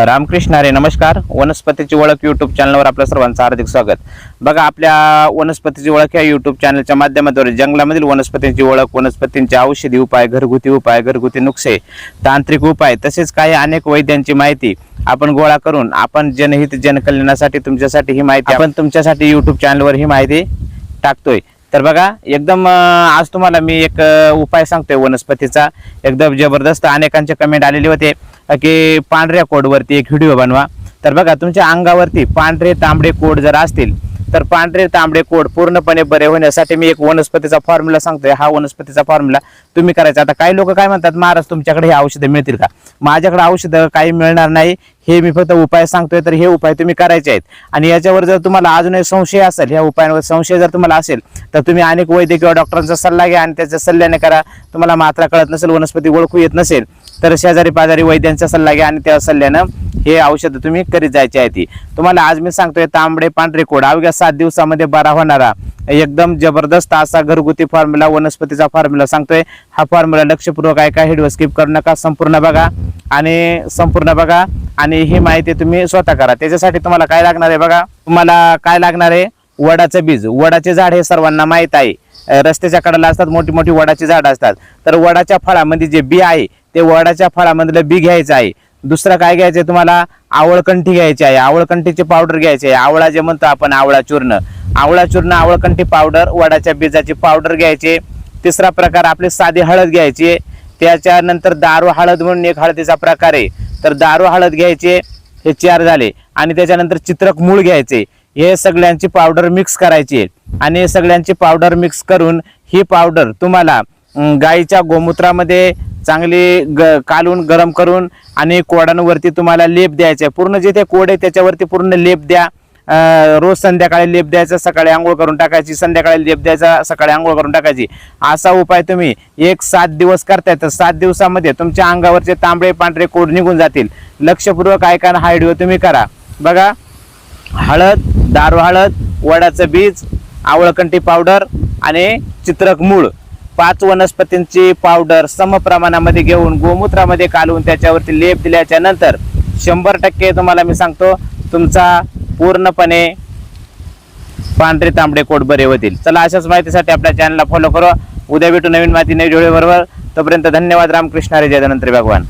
रामकृष्ण हरे. नमस्कार. वनस्पतीची ओळख यूट्यूब चॅनलवर आपल्या सर्वांचं हार्दिक स्वागत. बघा, आपल्या वनस्पतीची ओळख या यूट्यूब चॅनलच्या माध्यमातून जंगलामधील वनस्पतींची ओळख, वनस्पतींचे औषधी उपाय, घरगुती नुकसे, तांत्रिक उपाय तसेच काही अनेक वैद्यांची माहिती आपण गोळा करून आपण जनहित जनकल्याणासाठी तुमच्यासाठी ही माहिती आपण तुमच्यासाठी यूट्यूब चॅनलवर ही माहिती टाकतोय. तर बघा, एकदम आज तुम्हाला मी एक उपाय सांगतोय वनस्पतीचा, एकदम जबरदस्त. अनेकांचे कमेंट आलेले होते की पांढऱ्या कोडवरती एक व्हिडिओ बनवा. तर बघा, तुमच्या अंगावरती पांढरे तांबडे कोड जर असतील तर पांढरे तांबडे कोड पूर्णपणे बरे होण्यासाठी मी एक वनस्पतीचा फॉर्म्युला सांगतोय. हा वनस्पतीचा फॉर्म्युला तुम्ही करायचा. आता काही लोक काय म्हणतात, महाराज तुमच्याकडे हे औषधं मिळतील का? माझ्याकडे औषधं काही मिळणार नाही, हे मी फक्त उपाय सांगतोय. तर हे उपाय तुम्ही करायचे आहेत. आणि याच्यावर जर तुम्हाला अजूनही संशय असेल, ह्या उपायांवर संशय जर तुम्हाला असेल तर तुम्ही अनेक वैद्य किंवा डॉक्टरांचा सल्ला घ्या आणि त्याच्या सल्ल्याने करा. तुम्हाला मात्रा कळत नसेल, वनस्पती ओळखू येत नसेल तर शेजारी पाजारी वैद्यांचा सल्ला घ्या आणि त्या सल्ल्यानं हे औषध तुम्ही करीत जायची आहे. ती तुम्हाला आज मी सांगतोय तांबडे पांढरे कोड अवघ्या 7 दिवसामध्ये बरा होणारा एकदम जबरदस्त असा घरगुती फॉर्म्युला, वनस्पतीचा फॉर्म्युला सांगतोय. हा फॉर्म्युला लक्षपूर्वक ऐका, व्हिडिओ स्किप करू नका, संपूर्ण बघा आणि ही माहिती तुम्ही स्वतः करा. त्याच्यासाठी तुम्हाला काय लागणार आहे बघा, तुम्हाला काय लागणार आहे, वडाचं बीज. वडाचे झाड हे सर्वांना माहित आहे, रस्त्याच्या कडेला असतात, मोठी मोठी वडाची झाड असतात. तर वडाच्या फळामध्ये जे बी आहे ते वडाच्या फळामधलं बी घ्यायचं आहे. दुसरं काय घ्यायचंय तुम्हाला, आवळकंठी घ्यायची आहे. आवळकंठीची पावडर घ्यायची आहे. आवळा जे म्हणतो आपण आवळा चूर्ण, आवळकंठी पावडर, वडाच्या बीजाची पावडर घ्यायची. तिसरा प्रकार आपली साधी हळद घ्यायची. त्याच्यानंतर दारू हळद म्हणून एक हळदीचा प्रकार आहे, तर दारू हळद घ्यायचे. हे 4 झाले. आणि त्याच्यानंतर चित्रक मूळ घ्यायचे. हे सगळ्यांची पावडर मिक्स करायची आणि सगळ्यांची पावडर मिक्स करून ही पावडर तुम्हाला गाईच्या गोमूत्रामध्ये चांगली कालून गरम करून आणि कोडांवरती तुम्हाला लेप द्यायचा. पूर्ण जिथे कोड आहे त्याच्यावरती पूर्ण लेप द्या. रोज संध्याकाळी लेप द्यायचा, सकाळी आंघोळ करून टाकायची, संध्याकाळी लेप द्यायचा, सकाळी आंघोळ करून टाकायची. असा उपाय तुम्ही 7 दिवस करताय तर 7 दिवसामध्ये तुमच्या अंगावरचे तांबडे पांढरे कोड निघून जातील. लक्षपूर्वक ऐका, हा व्हिडिओ तुम्ही करा. बघा, हळद, दारू हळद, वडाचं बीज, आवळकंठी पावडर आणि चित्रक मूळ, 5 वनस्पतींची पावडर सम प्रमाणामध्ये घेऊन गोमूत्रामध्ये कालवून त्याच्यावरती लेप दिल्याच्या नंतर 100% तुम्हाला मी सांगतो तुमचा पूर्णपणे पांढरे तांबडे कोड बरे होतील. चला, अशाच माहितीसाठी आपल्या चॅनलला फॉलो करा. उद्या भेटू नवीन माहिती नवीन व्हिडिओ बरोबर. तोपर्यंत धन्यवाद. रामकृष्ण हरी. जय धन्वंतरी भगवान.